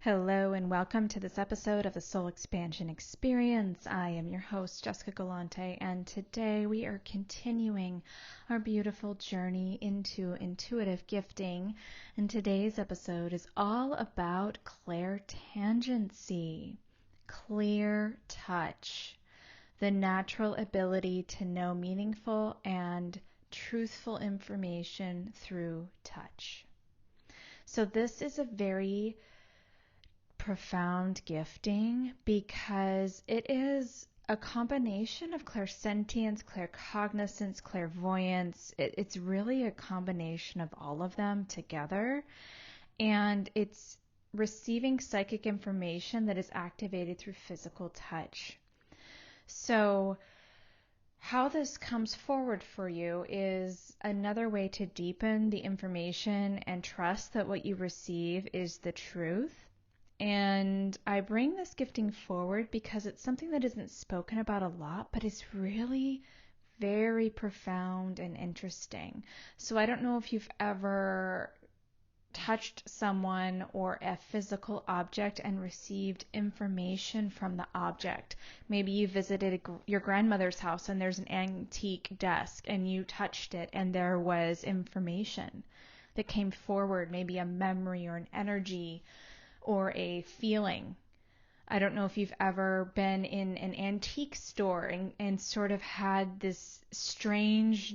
Hello and welcome to this episode of the Soul Expansion Experience. I am your host, Jessica Galante, and today we are continuing our beautiful journey into intuitive gifting. And today's episode is all about clairtangency, clear touch, the natural ability to know meaningful and truthful information through touch. So this is a very profound gifting because it is a combination of clairsentience, claircognizance, clairvoyance. It's really a combination of all of them together, and it's receiving psychic information that is activated through physical touch. So how this comes forward for you is another way to deepen the information and trust that what you receive is the truth. And I bring this gifting forward because it's something that isn't spoken about a lot, but is really very profound and interesting. So I don't know if you've ever touched someone or a physical object and received information from the object. Maybe you visited your grandmother's house and there's an antique desk and you touched it and there was information that came forward, maybe a memory or an energy or a feeling. I don't know if you've ever been in an antique store and sort of had this strange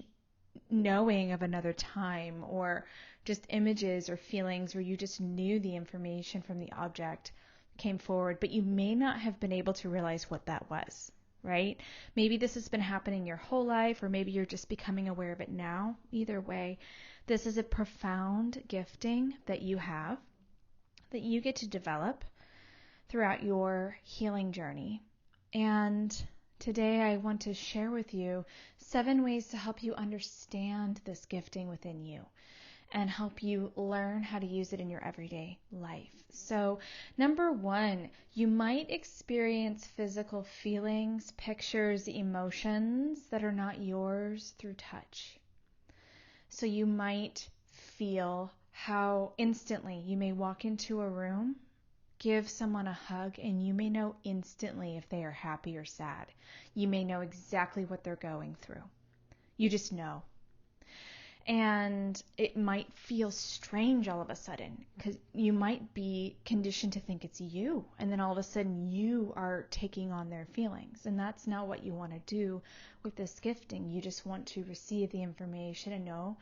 knowing of another time, or just images or feelings where you just knew the information from the object came forward, but you may not have been able to realize what that was, right? Maybe this has been happening your whole life, or maybe you're just becoming aware of it now. Either way, this is a profound gifting that you have, that you get to develop throughout your healing journey. And today I want to share with you 7 ways to help you understand this gifting within you and help you learn how to use it in your everyday life. So, number 1, you might experience physical feelings, pictures, emotions that are not yours through touch. So you might feel how instantly you may walk into a room, give someone a hug, and you may know instantly if they are happy or sad. You may know exactly what they're going through. You just know. And it might feel strange all of a sudden because you might be conditioned to think it's you, and then all of a sudden you are taking on their feelings. And that's not what you want to do with this gifting. You just want to receive the information and know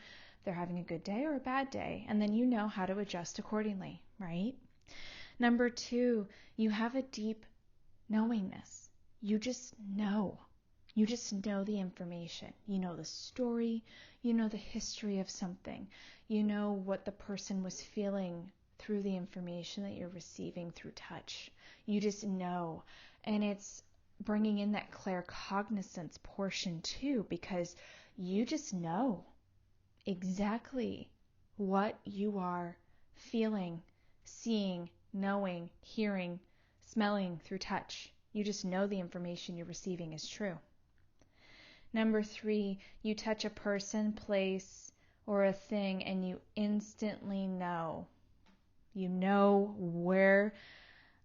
they're having a good day or a bad day, and then you know how to adjust accordingly, right? Number 2, you have a deep knowingness. You just know. You just know the information. You know the story. You know the history of something. You know what the person was feeling through the information that you're receiving through touch. You just know. And it's bringing in that claircognizance portion too, because you just know exactly what you are feeling, seeing, knowing, hearing, smelling through touch. You just know the information you're receiving is true. Number 3, you touch a person, place, or a thing and you instantly know. You know where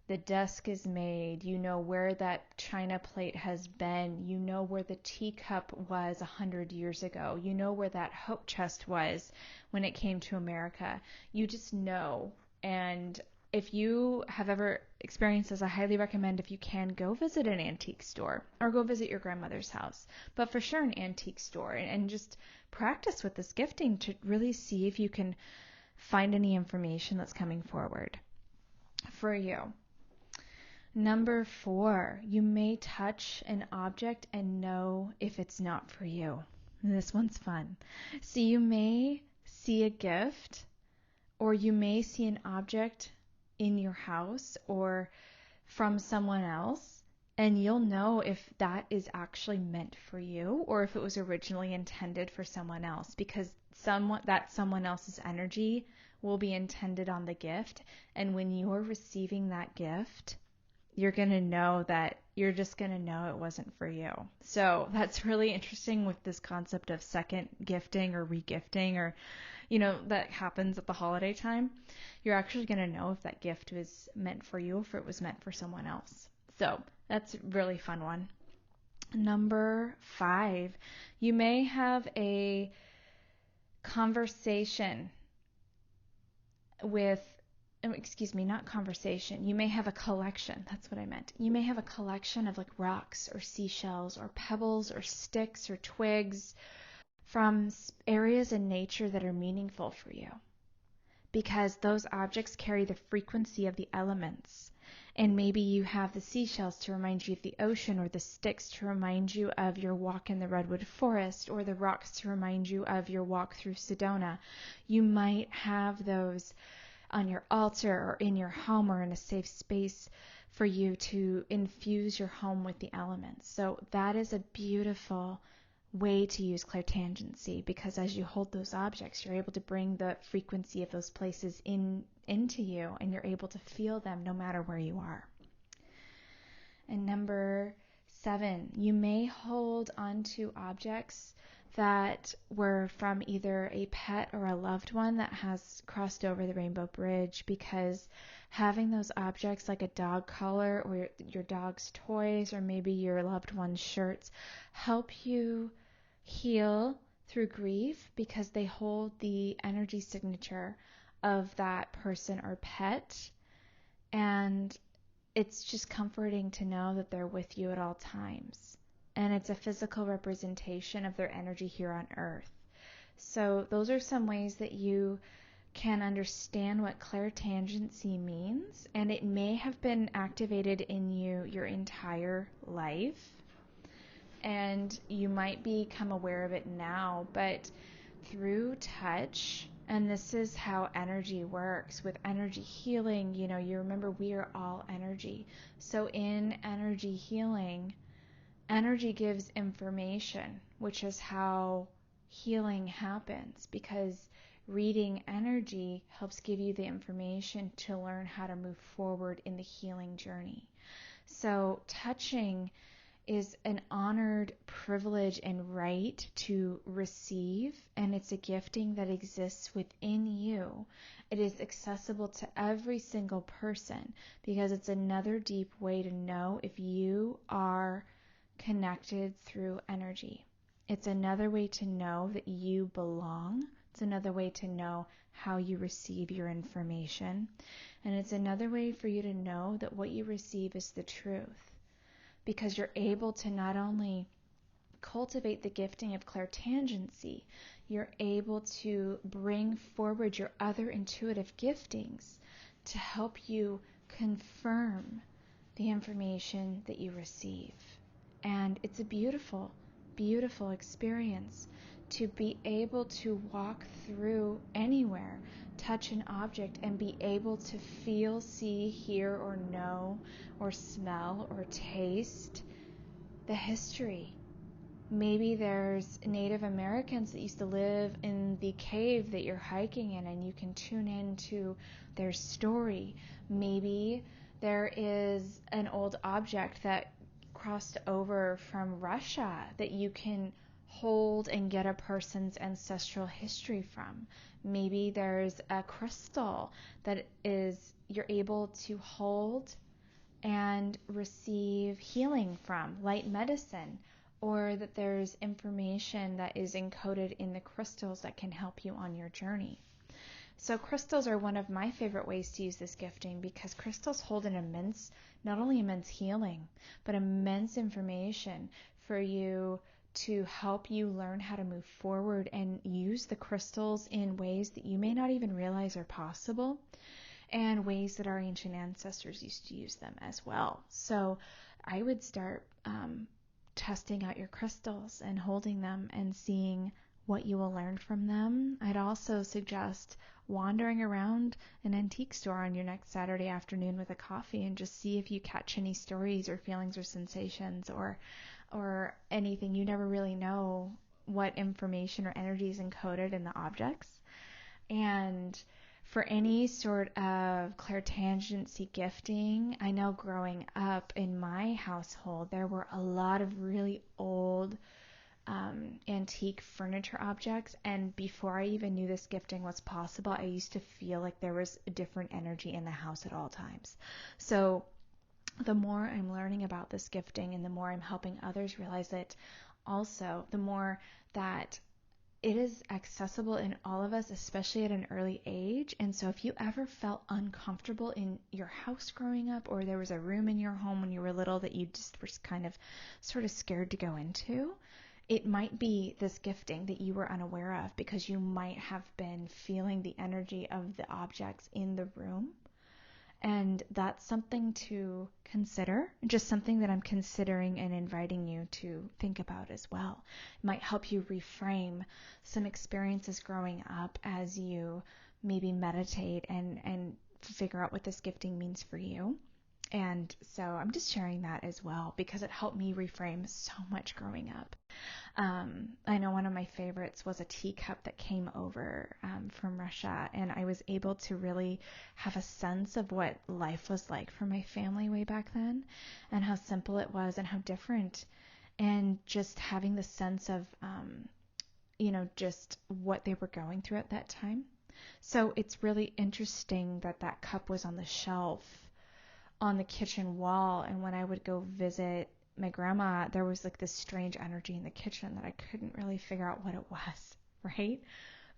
the desk is made. You know where that china plate has been. You know where the teacup was 100 years ago. You know where that hope chest was when it came to America. You just know. And if you have ever experienced this, I highly recommend, if you can, go visit an antique store or go visit your grandmother's house. But for sure an antique store, and just practice with this gifting to really see if you can find any information that's coming forward for you. Number 4, you may touch an object and know if it's not for you. This one's fun. So you may see a gift, or you may see an object in your house or from someone else, and you'll know if that is actually meant for you or if it was originally intended for someone else, because someone else's energy will be intended on the gift. And when you're receiving that gift, you're going to know that you're just going to know it wasn't for you. So that's really interesting with this concept of second gifting or regifting, or, that happens at the holiday time. You're actually going to know if that gift was meant for you or if it was meant for someone else. So that's a really fun one. Number 5, you may have a conversation with, not conversation. You may have a collection. That's what I meant. You may have a collection of like rocks or seashells or pebbles or sticks or twigs from areas in nature that are meaningful for you, because those objects carry the frequency of the elements. And maybe you have the seashells to remind you of the ocean, or the sticks to remind you of your walk in the redwood forest, or the rocks to remind you of your walk through Sedona. You might have those on your altar or in your home or in a safe space for you to infuse your home with the elements. So that is a beautiful way to use clairtangency, because as you hold those objects, you're able to bring the frequency of those places into you, and you're able to feel them no matter where you are. And number 7, you may hold onto objects that were from either a pet or a loved one that has crossed over the rainbow bridge, because having those objects like a dog collar or your dog's toys or maybe your loved one's shirts help you heal through grief, because they hold the energy signature of that person or pet. And it's just comforting to know that they're with you at all times. And it's a physical representation of their energy here on earth. So those are some ways that you can understand what clairtangency means. And it may have been activated in you your entire life, and you might become aware of it now, but through touch. And this is how energy works with energy healing. You remember we are all energy. So in energy healing, energy gives information, which is how healing happens, because reading energy helps give you the information to learn how to move forward in the healing journey. So touching is an honored privilege and right to receive, and it's a gifting that exists within you. It is accessible to every single person, because it's another deep way to know if you are connected through energy. It's another way to know that you belong. It's another way to know how you receive your information. And it's another way for you to know that what you receive is the truth, because you're able to not only cultivate the gifting of clairtangency, you're able to bring forward your other intuitive giftings to help you confirm the information that you receive. And it's a beautiful, beautiful experience to be able to walk through anywhere, touch an object, and be able to feel, see, hear, or know, or smell, or taste the history. Maybe there's Native Americans that used to live in the cave that you're hiking in, and you can tune into their story. Maybe there is an old object that crossed over from Russia that you can hold and get a person's ancestral history from. Maybe there's a crystal that you're able to hold and receive healing from, light medicine, or that there's information that is encoded in the crystals that can help you on your journey. So crystals are one of my favorite ways to use this gifting, because crystals hold not only immense healing, but immense information for you to help you learn how to move forward and use the crystals in ways that you may not even realize are possible, and ways that our ancient ancestors used to use them as well. So I would start testing out your crystals and holding them and seeing what you will learn from them. I'd also suggest wandering around an antique store on your next Saturday afternoon with a coffee and just see if you catch any stories or feelings or sensations or anything. You never really know what information or energy is encoded in the objects. And For any sort of clairtangency gifting, I know growing up in my household, there were a lot of really old antique furniture objects. And before I even knew this gifting was possible, I used to feel like there was a different energy in the house at all times. So the more I'm learning about this gifting and the more I'm helping others realize it, also, the more that it is accessible in all of us, especially at an early age. And so if you ever felt uncomfortable in your house growing up, or there was a room in your home when you were little that you just were kind of sort of scared to go into, it might be this gifting that you were unaware of because you might have been feeling the energy of the objects in the room. And that's something to consider, just something that I'm considering and inviting you to think about as well. It might help you reframe some experiences growing up as you maybe meditate and figure out what this gifting means for you. And so I'm just sharing that as well because it helped me reframe so much growing up. I know one of my favorites was a teacup that came over from Russia, and I was able to really have a sense of what life was like for my family way back then, and how simple it was and how different, and just having the sense of, just what they were going through at that time. So it's really interesting that that cup was on the shelf on the kitchen wall, and when I would go visit my grandma, there was like this strange energy in the kitchen that I couldn't really figure out what it was, right?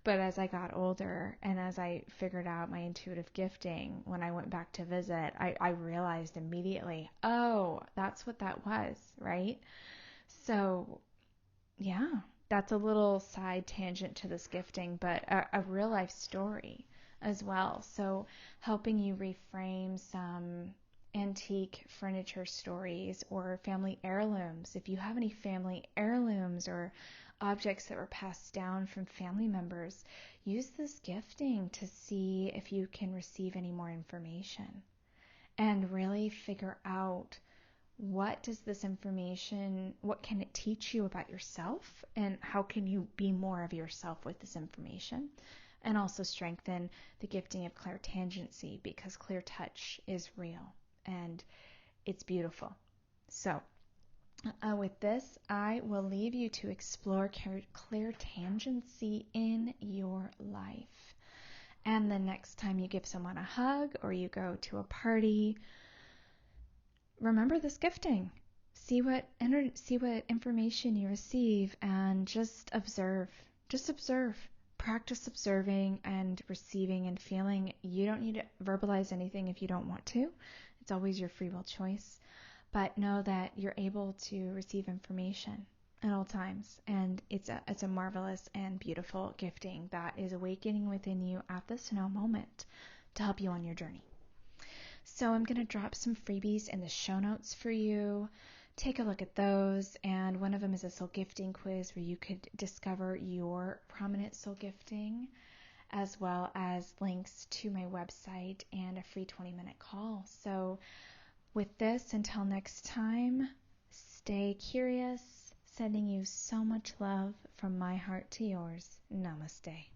But as I got older and as I figured out my intuitive gifting, when I went back to visit, I realized immediately, oh, that's what that was, right? So yeah, that's a little side tangent to this gifting, but a real life story as well. So helping you reframe some antique furniture stories or family heirlooms. If you have any family heirlooms or objects that were passed down from family members, use this gifting to see if you can receive any more information and really figure out what does this information, what can it teach you about yourself, and how can you be more of yourself with this information, and also strengthen the gifting of clairtangency, because clear touch is real and it's beautiful. So with this, I will leave you to explore clairtangency in your life. And the next time you give someone a hug or you go to a party, remember this gifting. See what information you receive, and just observe. Just observe. Practice observing and receiving and feeling. You don't need to verbalize anything if you don't want to. It's always your free will choice. But know that you're able to receive information at all times, and it's a marvelous and beautiful gifting that is awakening within you at this now moment to help you on your journey. So I'm going to drop some freebies in the show notes for you. Take a look at those, and one of them is a soul gifting quiz where you could discover your prominent soul gifting, as well as links to my website and a free 20-minute call. So with this, until next time, stay curious. Sending you so much love from my heart to yours. Namaste.